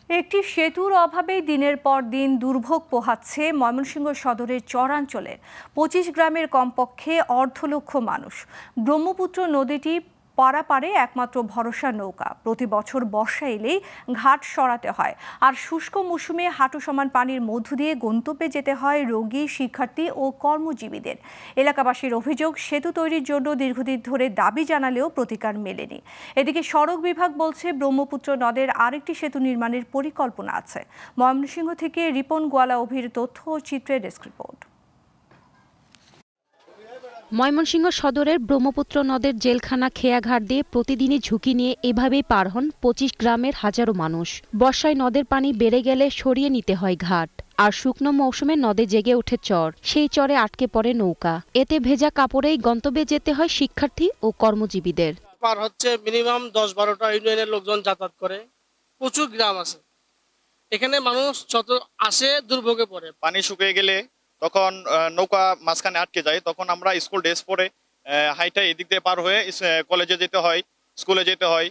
একটি সেতুর অভাবেই দিনের পর দিন দুর্ভোগ পোহাচ্ছে ময়মনসিংহ সদরের চরাঞ্চলের ২৫ গ্রামের কমপক্ষে অর্ধলক্ষ মানুষ। ব্রহ্মপুত্র নদীটি পারাপারে একমাত্র ভরসা নৌকা। প্রতি বছর বর্ষা এলেই ঘাট সরাতে হয়, আর শুষ্ক মৌসুমে হাঁটু সমান পানির মধ্য দিয়ে গন্তব্যে যেতে হয় রোগী, শিক্ষার্থী ও কর্মজীবীদের। এলাকাবাসীর অভিযোগ, সেতু তৈরির জন্য দীর্ঘদিন ধরে দাবি জানালেও প্রতিকার মেলেনি। এদিকে সড়ক বিভাগ বলছে ব্রহ্মপুত্র নদের আরেকটি সেতু নির্মাণের পরিকল্পনা আছে। ময়মনসিংহ থেকে রিপন গোয়ালা অভির তথ্য ও চিত্রের ডেস্ক রিপোর্ট। ময়মনসিংহ সদরের ব্রহ্মপুত্র নদের জেলখানা খেয়াঘাট দিয়ে প্রতিদিনই ঝুঁকি নিয়ে এভাবেই পার হন ২৫ গ্রামের হাজারো মানুষ। বর্ষায় নদের পানি বেড়ে গেলে সরিয়ে নিতে হয় ঘাট, আর শুকনো মৌসুমে নদে জেগে ওঠে চর। সেই চরে আটকে পড়ে নৌকা। এতে ভেজা কাপড়েই গন্তব্যে যেতে হয় শিক্ষার্থী ও কর্মজীবীদের। পার হচ্ছে মিনিমাম ১০-১২টা ইউনিয়নের লোকজন যাতায়াত করে। প্রচুর গ্রাম আছে, এখানে মানুষ যত আসে দুর্ভোগে পড়ে। পানি শুকিয়ে গেলে তখন নৌকা মাঝখানে আটকে যায়, তখন আমরা স্কুল ড্রেস পরে হাইটা এদিক দিয়ে পার হয়ে কলেজে যেতে হয়, স্কুলে যেতে হয়,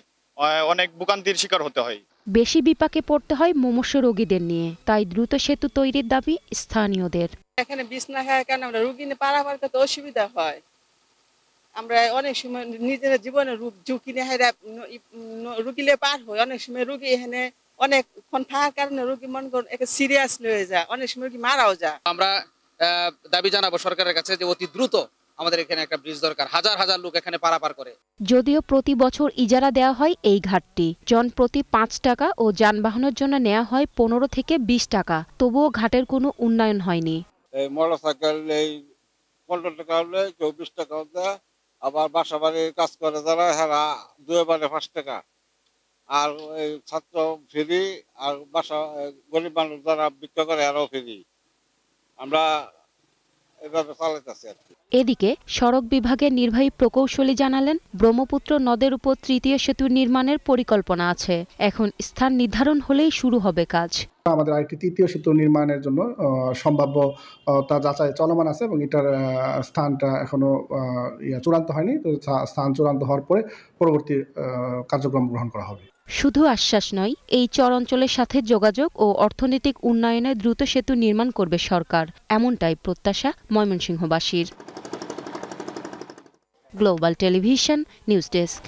অনেক ভোগান্তির শিকার হতে হয়। বেশি বিপাকে পড়তে হয় মুমূর্ষু রোগীদের নিয়ে, তাই দ্রুত সেতু তৈরির দাবি স্থানীয়দের। এখানে বিছনা খাওয়ার কারণে আমরা রোগী নিয়ে পারাপার করতে অসুবিধা হয়। আমরা অনেক সময় নিজের জীবনে ঝুঁকি নিয়ে রুগীলে পার হয়। অনেক সময় রুগী এখানে অনেকক্ষণ থাকার কারণে রুগী মন সিরিয়াস হয়ে যায়, অনেক সময় রুগী মারাও যায়। আমরা দাবি জানাবো সরকারের কাছে যে অতি দ্রুত আমাদের এখানে একটা ব্রিজ দরকার। হাজার হাজার লোক এখানে পারাপার করে। যদিও প্রতি বছর ইজারা দেওয়া হয় এই ঘাটটি, জন প্রতি ৫ টাকা ও যানবাহনের জন্য নেওয়া হয় ১৫ থেকে ২০ টাকা। তবুও ঘাটের কোনো উন্নয়ন হয়নি। এই মোটরসাইকেল এই ১৫ টাকা হলে ২৪ টাকা দেয়, আবার বাসা বাড়ির কাজ করে যারা হেরা ২ ৫ টাকা, আর এই ছাত্র ফ্রি, আর বাসা গরিব মানুষ যারা বিক্রি করে এরাও ফ্রি। আমরা এভাবে চালাইতেছি আর কি। এদিকে সড়ক বিভাগের নির্বাহী প্রকৌশলী জানালেন, ব্রহ্মপুত্র নদের উপর তৃতীয় সেতু নির্মাণের পরিকল্পনা আছে। এখন স্থান নির্ধারণ হলেই শুরু হবে কাজ। আমাদের আরেকটি তৃতীয় সেতু নির্মাণের জন্য সম্ভাব্য তা যাচাই চলমান আছে, এবং এটার স্থানটা এখনো চূড়ান্ত হয়নি। তো স্থান চূড়ান্ত হওয়ার পরে পরবর্তী কার্যক্রম গ্রহণ করা হবে। শুধু আশ্বাস নয়, এই চর অঞ্চলের সাথে যোগাযোগ ও অর্থনৈতিক উন্নয়নে দ্রুত সেতু নির্মাণ করবে সরকার, এমনটাই প্রত্যাশা ময়মনসিংহবাসীর। Global television news desk.